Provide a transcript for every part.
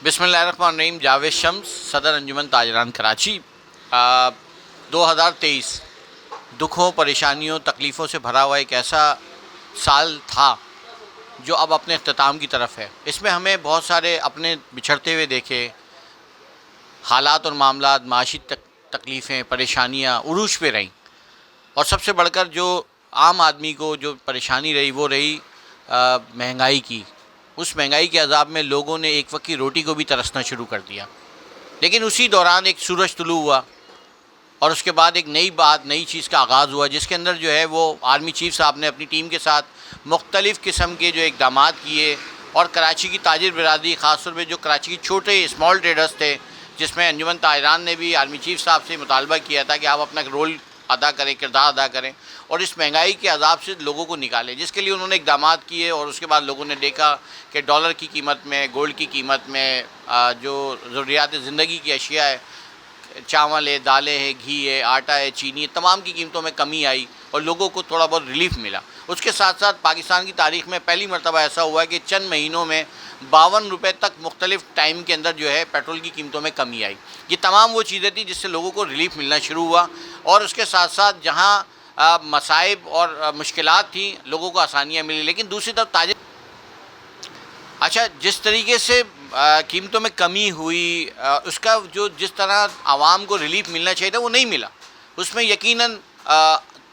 بسم اللہ الرحمن الرحیم۔ جاوید شمس، صدر انجمن تاجران کراچی۔ 2023 دکھوں، پریشانیوں، تکلیفوں سے بھرا ہوا ایک ایسا سال تھا جو اب اپنے اختتام کی طرف ہے۔ اس میں ہمیں بہت سارے اپنے بچھڑتے ہوئے دیکھے، حالات اور معاملات، معاشی تکلیفیں، پریشانیاں عروج پہ رہیں، اور سب سے بڑھ کر جو عام آدمی کو جو پریشانی رہی وہ رہی مہنگائی کی۔ اس مہنگائی کے عذاب میں لوگوں نے ایک وقت کی روٹی کو بھی ترسنا شروع کر دیا۔ لیکن اسی دوران ایک سورج طلوع ہوا، اور اس کے بعد ایک نئی بات، نئی چیز کا آغاز ہوا، جس کے اندر جو ہے وہ آرمی چیف صاحب نے اپنی ٹیم کے ساتھ مختلف قسم کے جو اقدامات کیے، اور کراچی کی تاجر برادری، خاص طور پہ جو کراچی کے چھوٹے اسمال ٹریڈرز تھے، جس میں انجمن تاجران نے بھی آرمی چیف صاحب سے مطالبہ کیا تھا کہ آپ اپنا رول ادا کریں، کردار ادا کریں، اور اس مہنگائی کے عذاب سے لوگوں کو نکالیں، جس کے لیے انہوں نے اقدامات کیے۔ اور اس کے بعد لوگوں نے دیکھا کہ ڈالر کی قیمت میں، گولڈ کی قیمت میں، جو ضروریات زندگی کی اشیاء ہے، چاول ہے، دالیں ہے، گھی ہے، آٹا ہے، چینی ہے، تمام کی قیمتوں میں کمی آئی اور لوگوں کو تھوڑا بہت ریلیف ملا۔ اس کے ساتھ ساتھ پاکستان کی تاریخ میں پہلی مرتبہ ایسا ہوا ہے کہ چند مہینوں میں 52 روپے تک مختلف ٹائم کے اندر جو ہے پیٹرول کی قیمتوں میں کمی آئی۔ یہ تمام وہ چیزیں تھیں جس سے لوگوں کو ریلیف ملنا شروع ہوا، اور اس کے ساتھ ساتھ جہاں مصائب اور مشکلات تھیں، لوگوں کو آسانیاں ملی۔ لیکن دوسری طرف اچھا، جس طریقے سے قیمتوں میں کمی ہوئی، اس کا جس طرح عوام کو ریلیف ملنا چاہیے تھا وہ نہیں ملا۔ اس میں یقیناً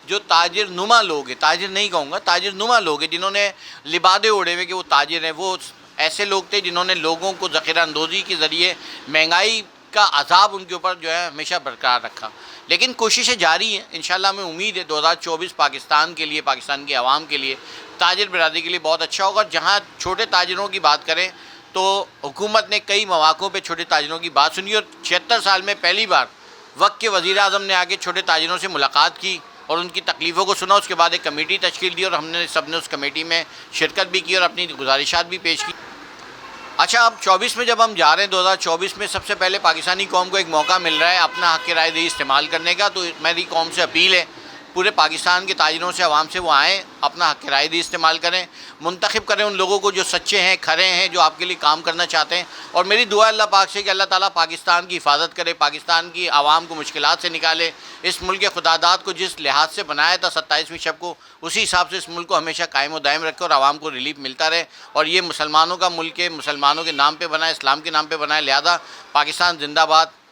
جو تاجر نما لوگ ہیں، تاجر نہیں کہوں گا، تاجر نما لوگ ہیں، جنہوں نے لبادے اڑے ہوئے کہ وہ تاجر ہیں، وہ ایسے لوگ تھے جنہوں نے لوگوں کو ذخیرہ اندوزی کے ذریعے مہنگائی کا عذاب ان کے اوپر جو ہے ہمیشہ برقرار رکھا۔ لیکن کوششیں جاری ہیں، انشاءاللہ ہمیں امید ہے 2024 پاکستان کے لیے، پاکستان کے عوام کے لیے، تاجر برادری کے لیے بہت اچھا ہوگا۔ جہاں چھوٹے تاجروں کی بات کریں تو حکومت نے کئی مواقعوں پہ چھوٹے تاجروں کی بات سنی، اور 76 سال میں پہلی بار وقت کے وزیر اعظم نے آگے چھوٹے تاجروں سے ملاقات کی اور ان کی تکلیفوں کو سنا۔ اس کے بعد ایک کمیٹی تشکیل دی اور ہم نے سب نے اس کمیٹی میں شرکت بھی کی اور اپنی گزارشات بھی پیش کی۔ اچھا، اب 24 میں جب ہم جا رہے ہیں، 2024 میں سب سے پہلے پاکستانی قوم کو ایک موقع مل رہا ہے اپنا حق رائے دہی استعمال کرنے کا، تو میری قوم سے اپیل ہے، پورے پاکستان کے تاجروں سے، عوام سے، وہ آئیں، اپنا حق رائے دہی استعمال کریں، منتخب کریں ان لوگوں کو جو سچے ہیں، کھرے ہیں، جو آپ کے لیے کام کرنا چاہتے ہیں۔ اور میری دعا اللہ پاک سے کہ اللہ تعالیٰ پاکستان کی حفاظت کرے، پاکستان کی عوام کو مشکلات سے نکالے، اس ملک کے خداداد کو جس لحاظ سے بنایا تھا 27ویں شب کو، اسی حساب سے اس ملک کو ہمیشہ قائم و دائم رکھے اور عوام کو ریلیف ملتا رہے، اور یہ مسلمانوں کا ملک ہے، مسلمانوں کے نام پہ بنا ہے، اسلام کے نام پہ بنا ہے، لہذا پاکستان زندہ باد،